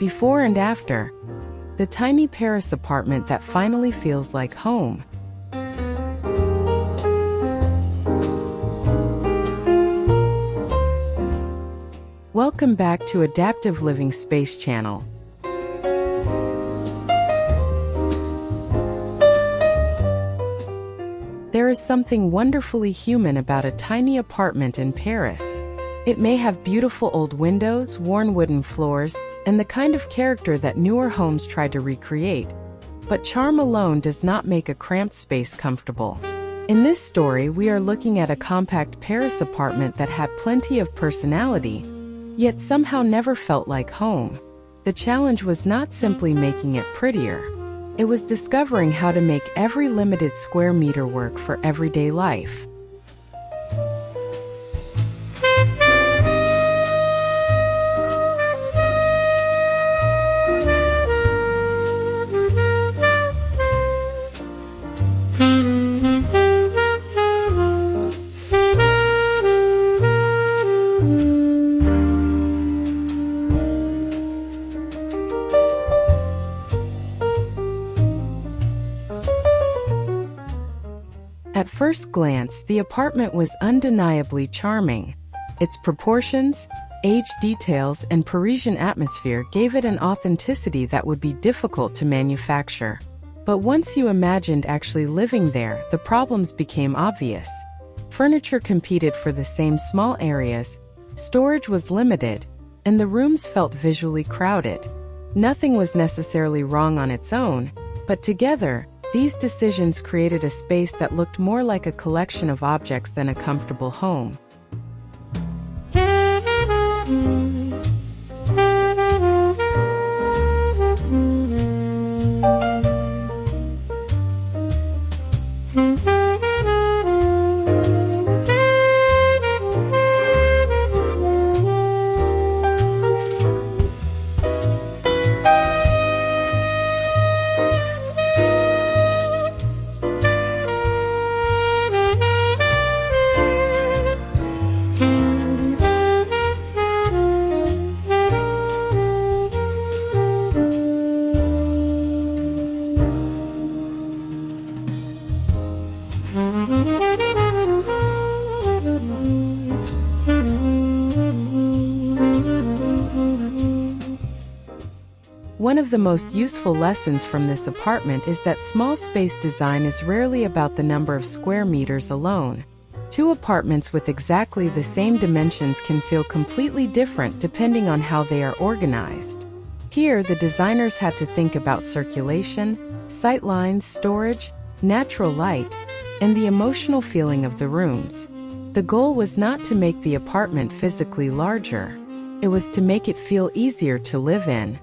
Before and after. The tiny Paris apartment that finally feels like home. Welcome back to Adaptive Living Space Channel. There is something wonderfully human about a tiny apartment in Paris. It may have beautiful old windows, worn wooden floors, and the kind of character that newer homes try to recreate. But charm alone does not make a cramped space comfortable. In this story, we are looking at a compact Paris apartment that had plenty of personality, yet somehow never felt like home. The challenge was not simply making it prettier. It was discovering how to make every limited square meter work for everyday life. At first glance, the apartment was undeniably charming. Its proportions, age details, and Parisian atmosphere gave it an authenticity that would be difficult to manufacture. But once you imagined actually living there, the problems became obvious. Furniture competed for the same small areas, storage was limited, and the rooms felt visually crowded. Nothing was necessarily wrong on its own, but together, these decisions created a space that looked more like a collection of objects than a comfortable home. One of the most useful lessons from this apartment is that small space design is rarely about the number of square meters alone. Two apartments with exactly the same dimensions can feel completely different depending on how they are organized. Here, the designers had to think about circulation, sight lines, storage, natural light, and the emotional feeling of the rooms. The goal was not to make the apartment physically larger. It was to make it feel easier to live in.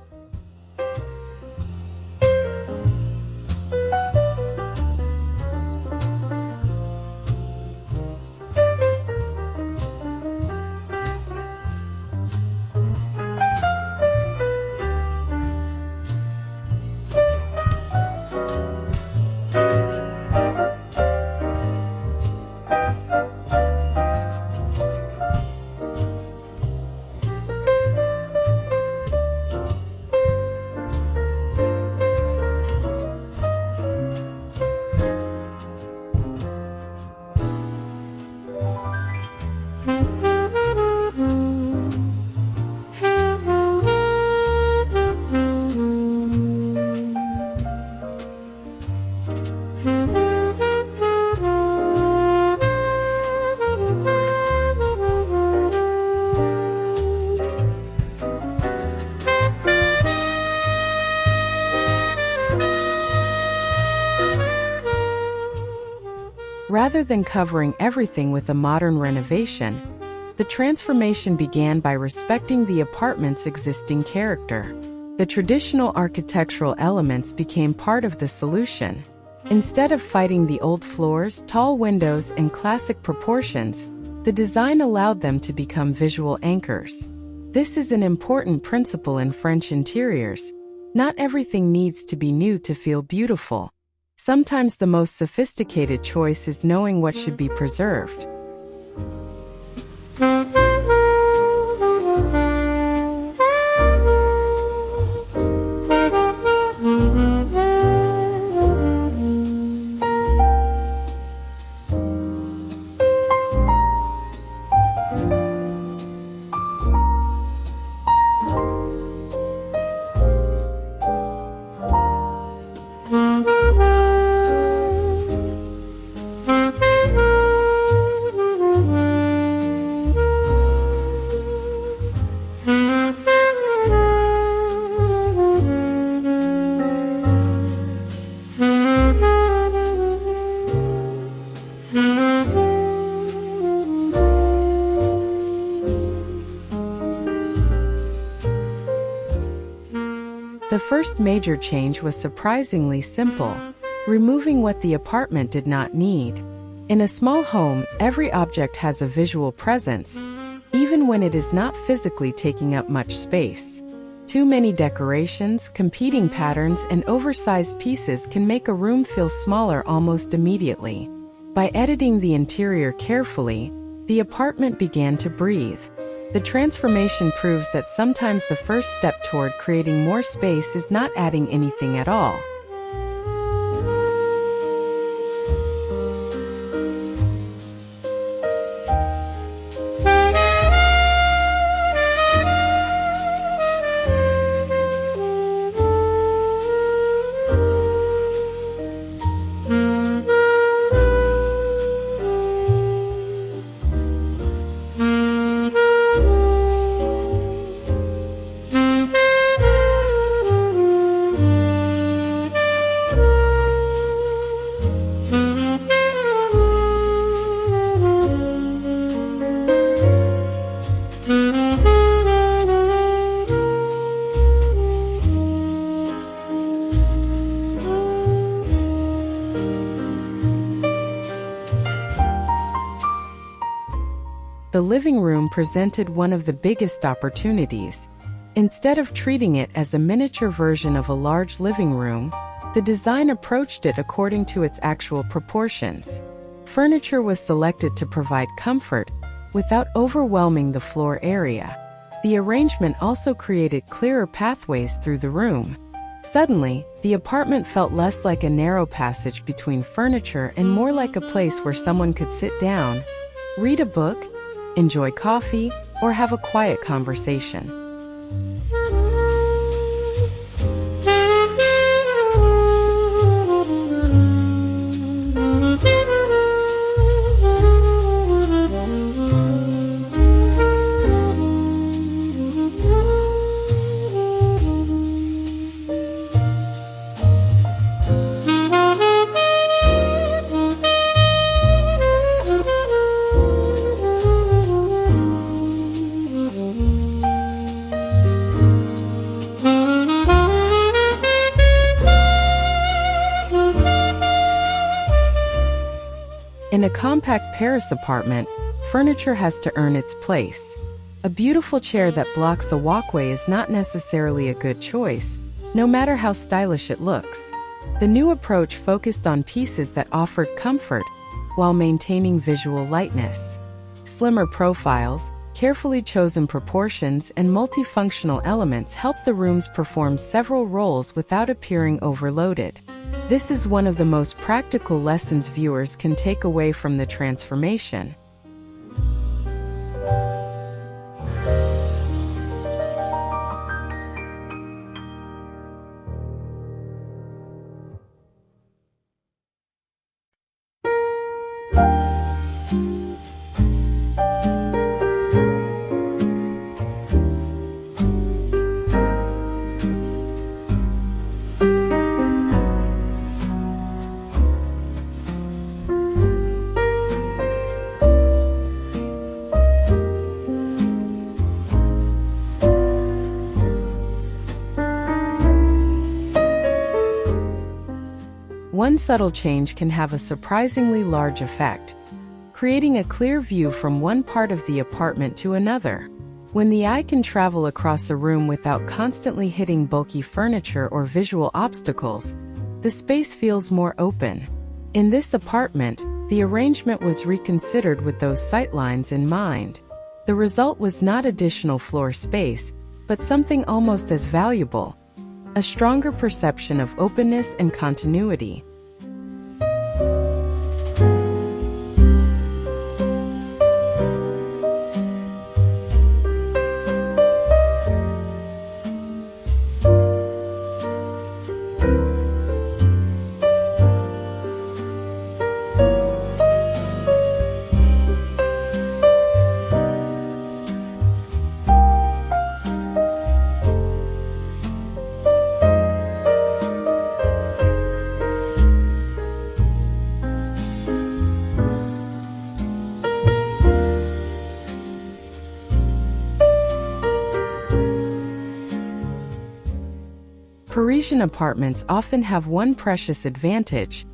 Rather than covering everything with a modern renovation, the transformation began by respecting the apartment's existing character. The traditional architectural elements became part of the solution. Instead of fighting the old floors, tall windows, and classic proportions, the design allowed them to become visual anchors. This is an important principle in French interiors. Not everything needs to be new to feel beautiful. Sometimes the most sophisticated choice is knowing what should be preserved. The first major change was surprisingly simple: removing what the apartment did not need. In a small home, every object has a visual presence, even when it is not physically taking up much space. Too many decorations, competing patterns, and oversized pieces can make a room feel smaller almost immediately. By editing the interior carefully, the apartment began to breathe. The transformation proves that sometimes the first step toward creating more space is not adding anything at all. The living room presented one of the biggest opportunities. Instead of treating it as a miniature version of a large living room, the design approached it according to its actual proportions. Furniture was selected to provide comfort without overwhelming the floor area. The arrangement also created clearer pathways through the room. Suddenly, the apartment felt less like a narrow passage between furniture and more like a place where someone could sit down, read a book, enjoy coffee, or have a quiet conversation. In a compact Paris apartment, furniture has to earn its place. A beautiful chair that blocks a walkway is not necessarily a good choice, no matter how stylish it looks. The new approach focused on pieces that offered comfort while maintaining visual lightness. Slimmer profiles, carefully chosen proportions, and multifunctional elements help the rooms perform several roles without appearing overloaded. This is one of the most practical lessons viewers can take away from the transformation. One subtle change can have a surprisingly large effect, creating a clear view from one part of the apartment to another. When the eye can travel across a room without constantly hitting bulky furniture or visual obstacles, the space feels more open. In this apartment, the arrangement was reconsidered with those sightlines in mind. The result was not additional floor space, but something almost as valuable: a stronger perception of openness and continuity. Parisian apartments often have one precious advantage: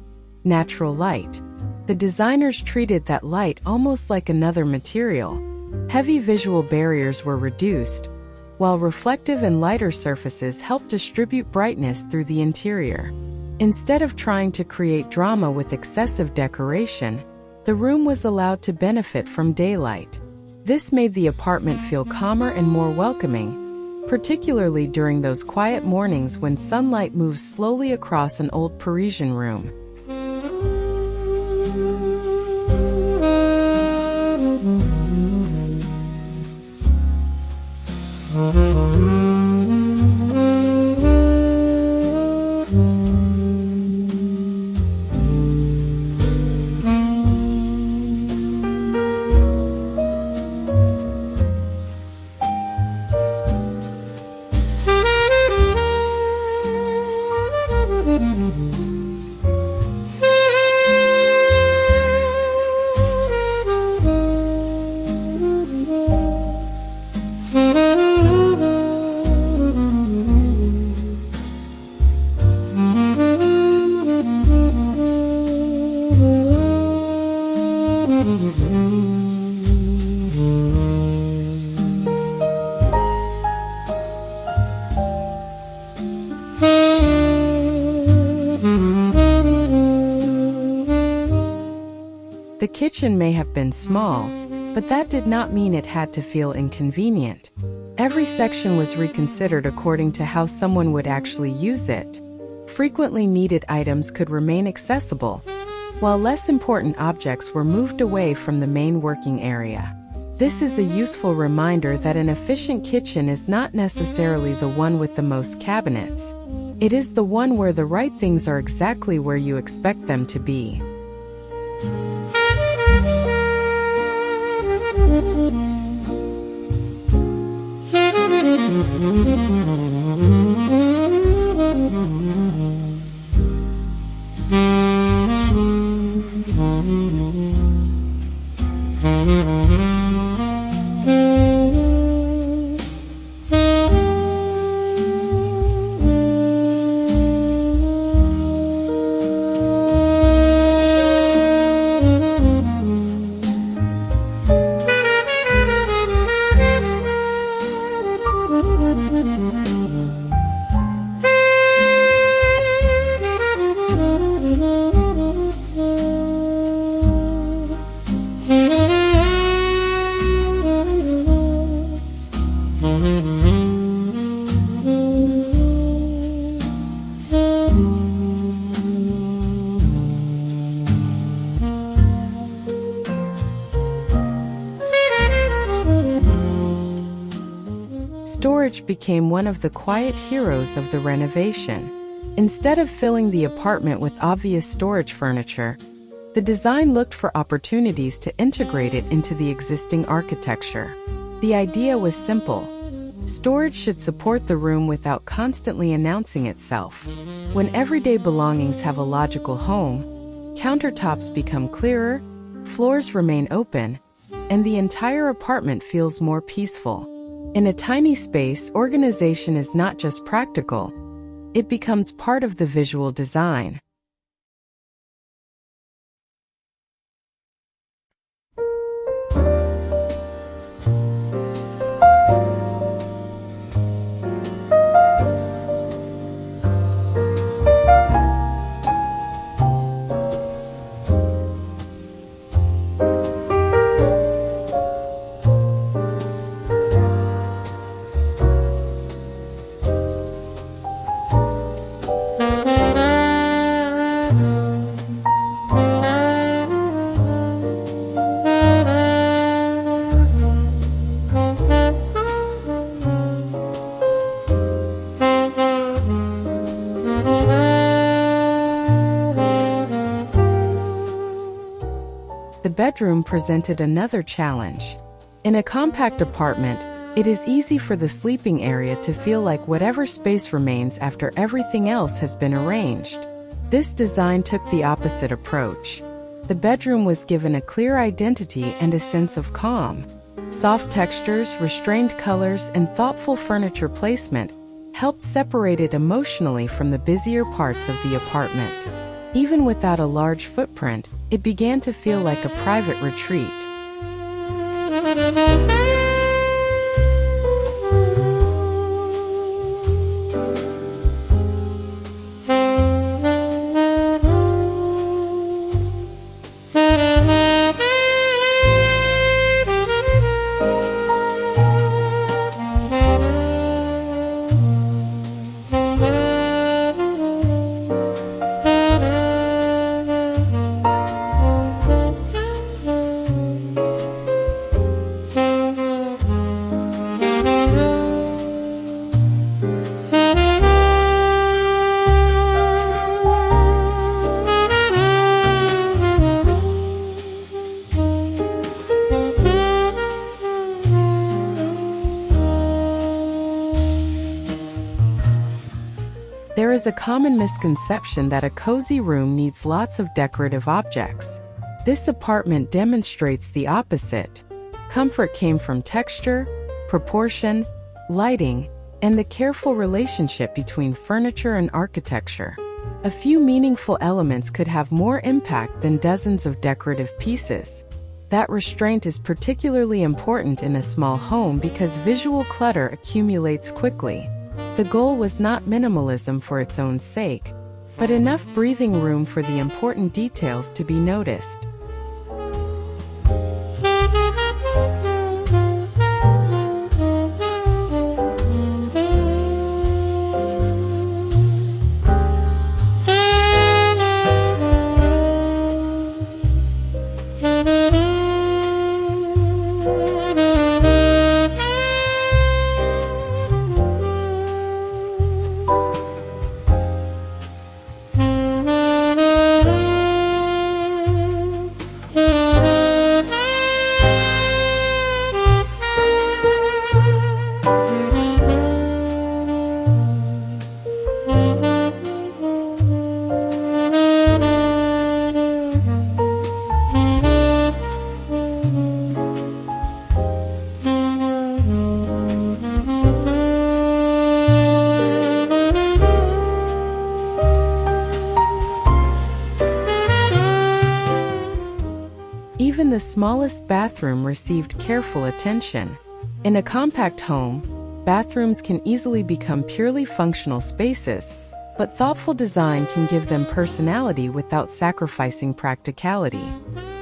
natural light. The designers treated that light almost like another material. Heavy visual barriers were reduced, while reflective and lighter surfaces helped distribute brightness through the interior. Instead of trying to create drama with excessive decoration, the room was allowed to benefit from daylight. This made the apartment feel calmer and more welcoming, particularly during those quiet mornings when sunlight moves slowly across an old Parisian room. The kitchen may have been small, but that did not mean it had to feel inconvenient. Every section was reconsidered according to how someone would actually use it. Frequently needed items could remain accessible, while less important objects were moved away from the main working area. This is a useful reminder that an efficient kitchen is not necessarily the one with the most cabinets. It is the one where the right things are exactly where you expect them to be. Storage became one of the quiet heroes of the renovation. Instead of filling the apartment with obvious storage furniture, the design looked for opportunities to integrate it into the existing architecture. The idea was simple. Storage should support the room without constantly announcing itself. When everyday belongings have a logical home, countertops become clearer, floors remain open, and the entire apartment feels more peaceful. In a tiny space, organization is not just practical, it becomes part of the visual design. The bedroom presented another challenge. In a compact apartment, it is easy for the sleeping area to feel like whatever space remains after everything else has been arranged. This design took the opposite approach. The bedroom was given a clear identity and a sense of calm. Soft textures, restrained colors, and thoughtful furniture placement helped separate it emotionally from the busier parts of the apartment. Even without a large footprint, it began to feel like a private retreat. There is a common misconception that a cozy room needs lots of decorative objects. This apartment demonstrates the opposite. Comfort came from texture, proportion, lighting, and the careful relationship between furniture and architecture. A few meaningful elements could have more impact than dozens of decorative pieces. That restraint is particularly important in a small home because visual clutter accumulates quickly. The goal was not minimalism for its own sake, but enough breathing room for the important details to be noticed. Even the smallest bathroom received careful attention. In a compact home, bathrooms can easily become purely functional spaces, but thoughtful design can give them personality without sacrificing practicality.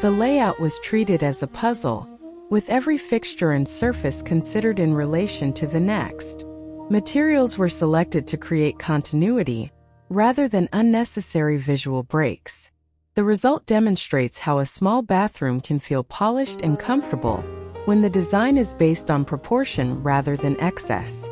The layout was treated as a puzzle, with every fixture and surface considered in relation to the next. Materials were selected to create continuity, rather than unnecessary visual breaks. The result demonstrates how a small bathroom can feel polished and comfortable when the design is based on proportion rather than excess.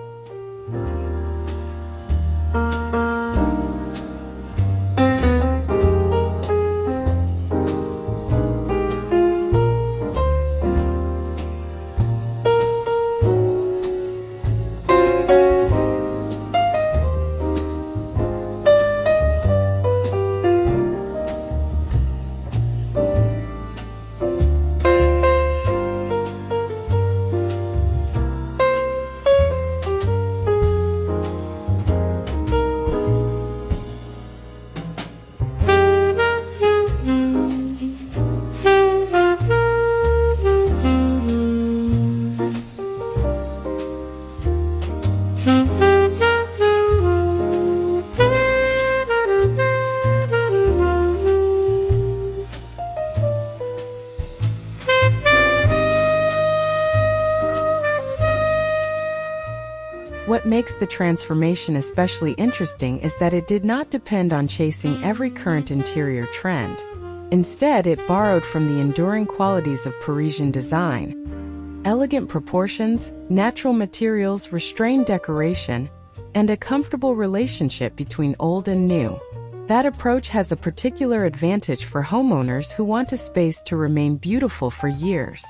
What makes the transformation especially interesting is that it did not depend on chasing every current interior trend. Instead, it borrowed from the enduring qualities of Parisian design. Elegant proportions, natural materials, restrained decoration, and a comfortable relationship between old and new. That approach has a particular advantage for homeowners who want a space to remain beautiful for years.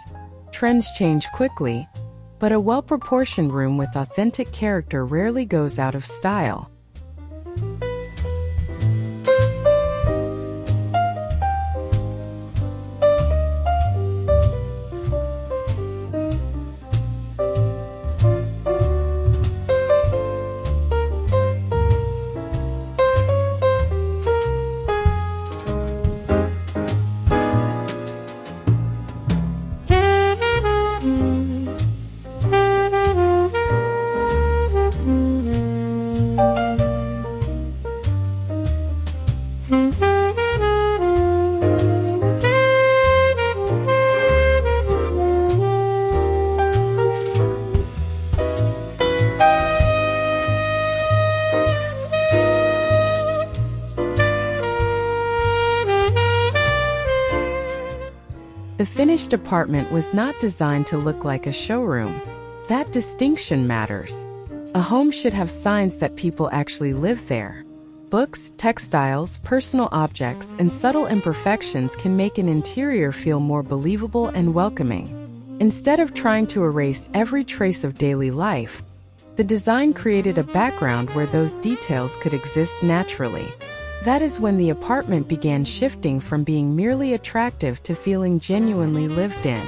Trends change quickly, but a well-proportioned room with authentic character rarely goes out of style. The finished apartment was not designed to look like a showroom. That distinction matters. A home should have signs that people actually live there. Books, textiles, personal objects, and subtle imperfections can make an interior feel more believable and welcoming. Instead of trying to erase every trace of daily life, the design created a background where those details could exist naturally. That is when the apartment began shifting from being merely attractive to feeling genuinely lived in.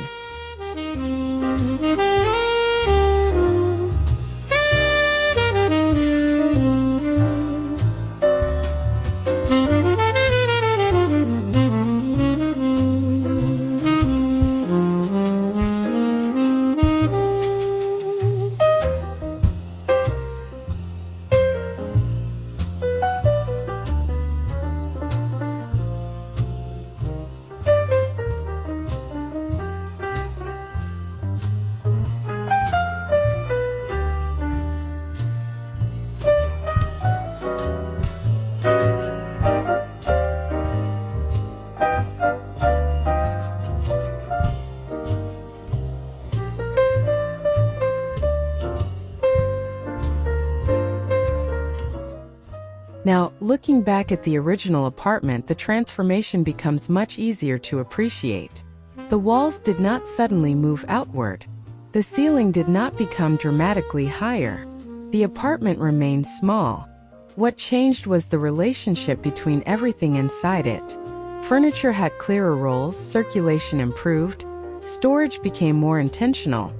Now, looking back at the original apartment, the transformation becomes much easier to appreciate. The walls did not suddenly move outward. The ceiling did not become dramatically higher. The apartment remained small. What changed was the relationship between everything inside it. Furniture had clearer roles, circulation improved, storage became more intentional,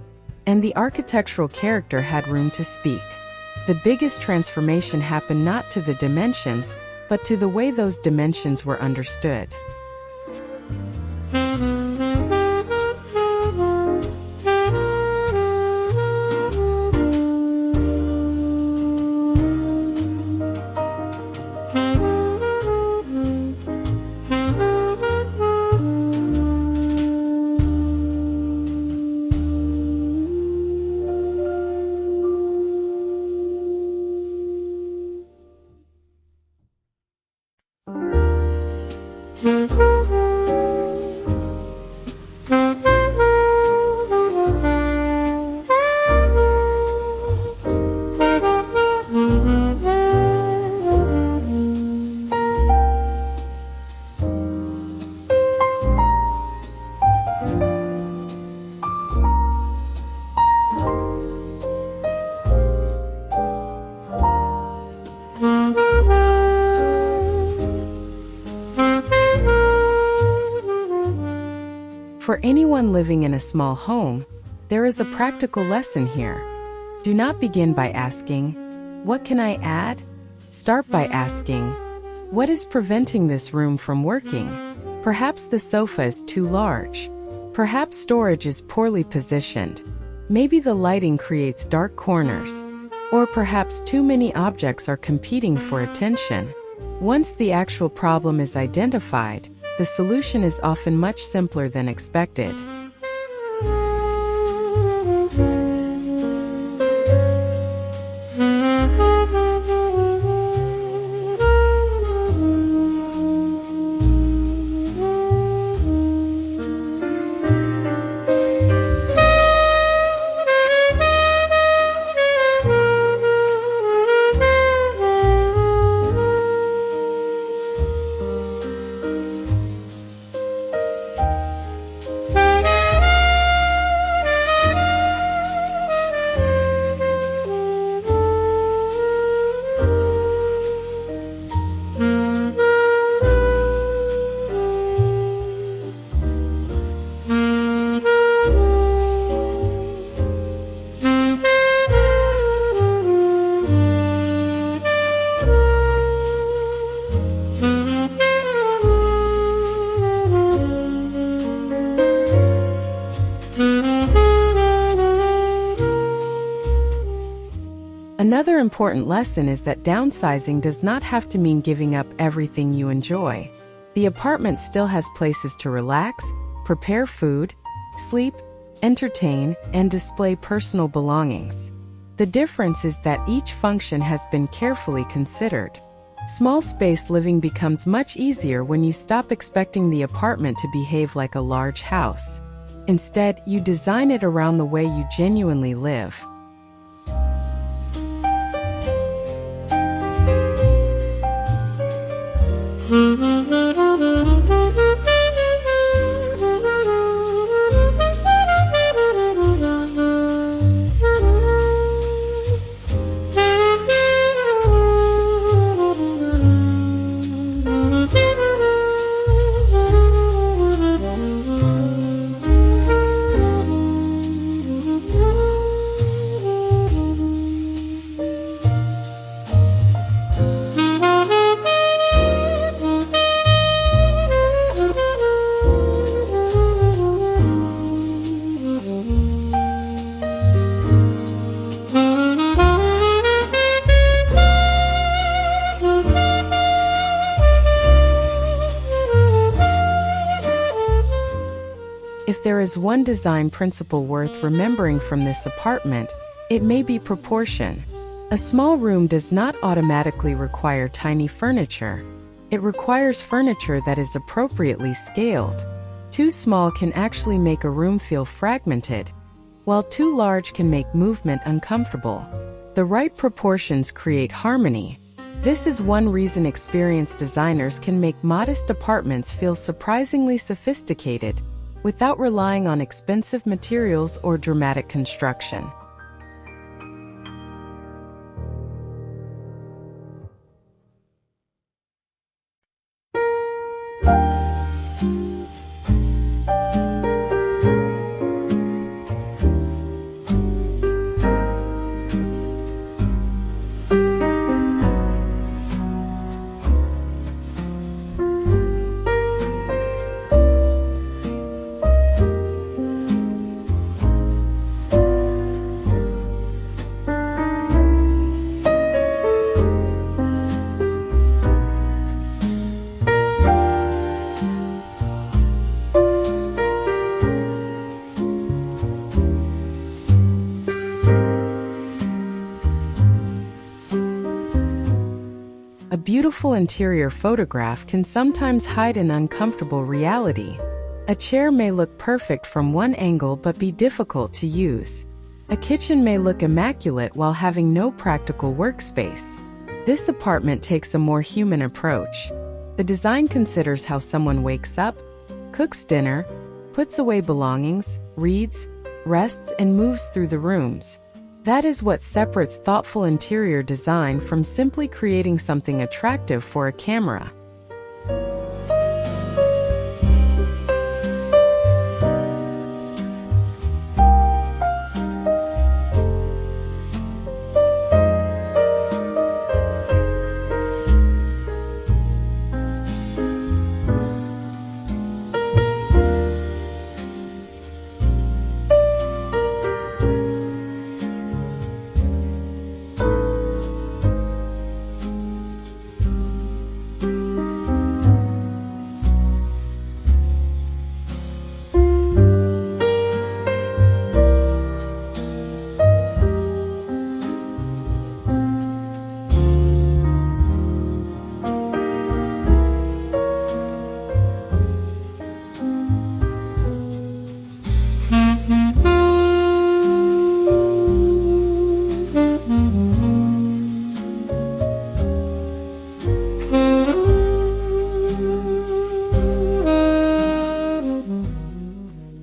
and the architectural character had room to speak. The biggest transformation happened not to the dimensions, but to the way those dimensions were understood. For anyone living in a small home, there is a practical lesson here. Do not begin by asking, "What can I add?" Start by asking, "What is preventing this room from working?" Perhaps the sofa is too large. Perhaps storage is poorly positioned. Maybe the lighting creates dark corners. Or perhaps too many objects are competing for attention. Once the actual problem is identified, the solution is often much simpler than expected. Another important lesson is that downsizing does not have to mean giving up everything you enjoy. The apartment still has places to relax, prepare food, sleep, entertain, and display personal belongings. The difference is that each function has been carefully considered. Small space living becomes much easier when you stop expecting the apartment to behave like a large house. Instead, you design it around the way you genuinely live. If there is one design principle worth remembering from this apartment, it may be proportion. A small room does not automatically require tiny furniture. It requires furniture that is appropriately scaled. Too small can actually make a room feel fragmented, while too large can make movement uncomfortable. The right proportions create harmony. This is one reason experienced designers can make modest apartments feel surprisingly sophisticated, without relying on expensive materials or dramatic construction. A beautiful interior photograph can sometimes hide an uncomfortable reality. A chair may look perfect from one angle but be difficult to use. A kitchen may look immaculate while having no practical workspace. This apartment takes a more human approach. The design considers how someone wakes up, cooks dinner, puts away belongings, reads, rests, and moves through the rooms. That is what separates thoughtful interior design from simply creating something attractive for a camera.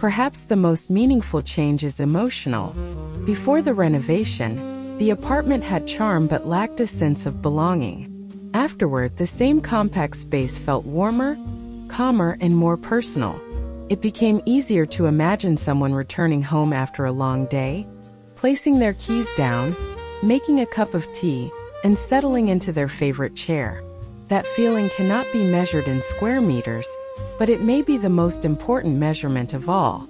Perhaps the most meaningful change is emotional. Before the renovation, the apartment had charm but lacked a sense of belonging. Afterward, the same compact space felt warmer, calmer, and more personal. It became easier to imagine someone returning home after a long day, placing their keys down, making a cup of tea, and settling into their favorite chair. That feeling cannot be measured in square meters, but it may be the most important measurement of all.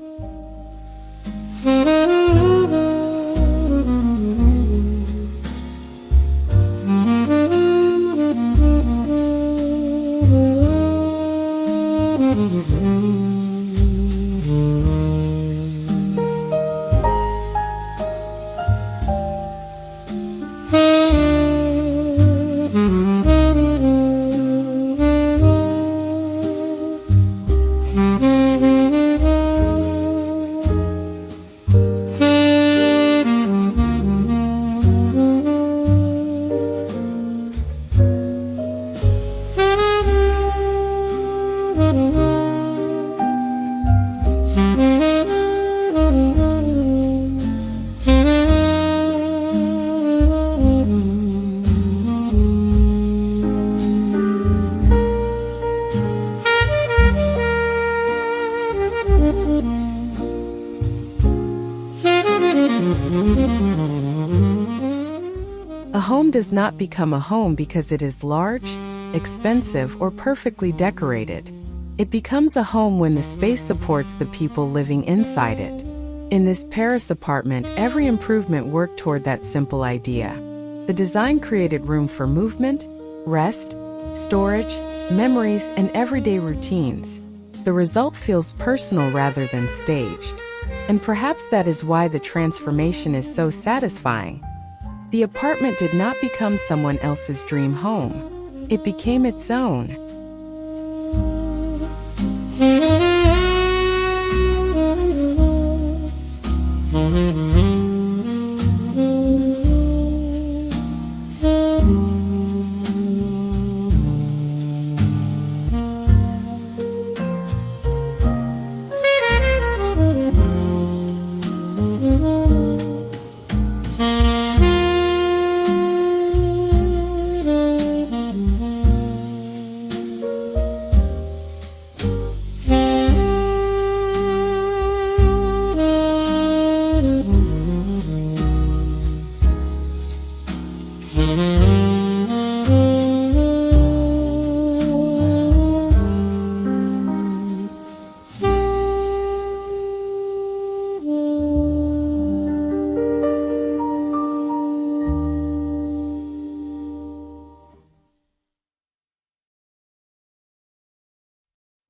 A home does not become a home because it is large, expensive, or perfectly decorated. It becomes a home when the space supports the people living inside it. In this Paris apartment, every improvement worked toward that simple idea. The design created room for movement, rest, storage, memories, and everyday routines. The result feels personal rather than staged. And perhaps that is why the transformation is so satisfying. The apartment did not become someone else's dream home. It became its own.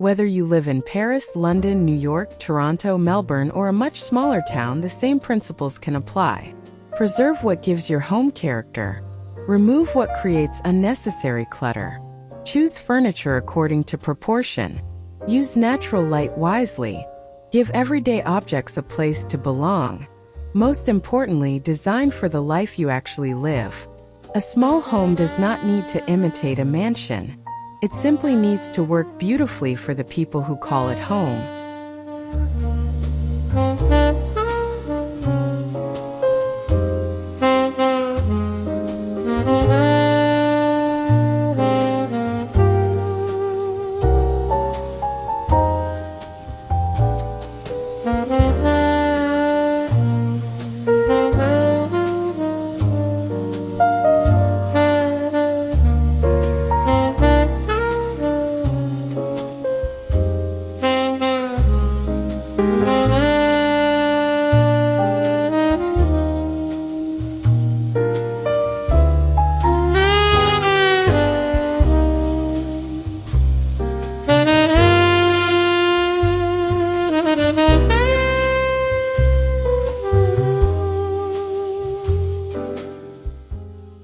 Whether you live in Paris, London, New York, Toronto, Melbourne, or a much smaller town, the same principles can apply. Preserve what gives your home character. Remove what creates unnecessary clutter. Choose furniture according to proportion. Use natural light wisely. Give everyday objects a place to belong. Most importantly, design for the life you actually live. A small home does not need to imitate a mansion. It simply needs to work beautifully for the people who call it home.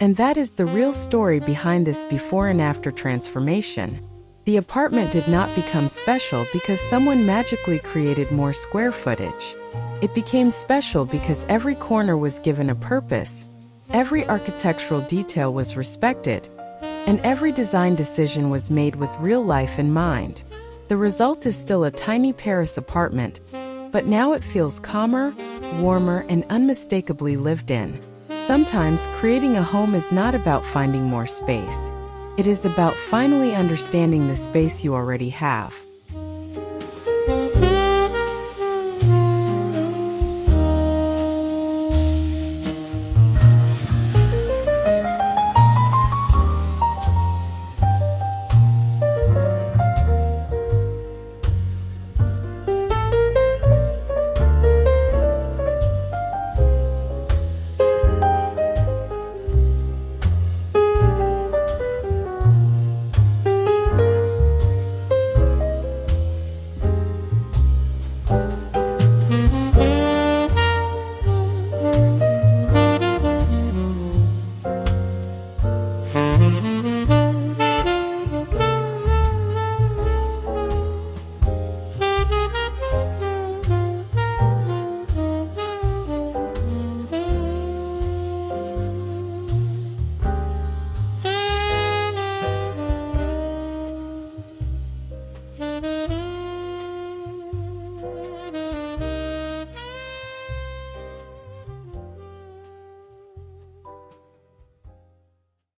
And that is the real story behind this before and after transformation. The apartment did not become special because someone magically created more square footage. It became special because every corner was given a purpose, every architectural detail was respected, and every design decision was made with real life in mind. The result is still a tiny Paris apartment, but now it feels calmer, warmer, and unmistakably lived in. Sometimes creating a home is not about finding more space. It is about finally understanding the space you already have.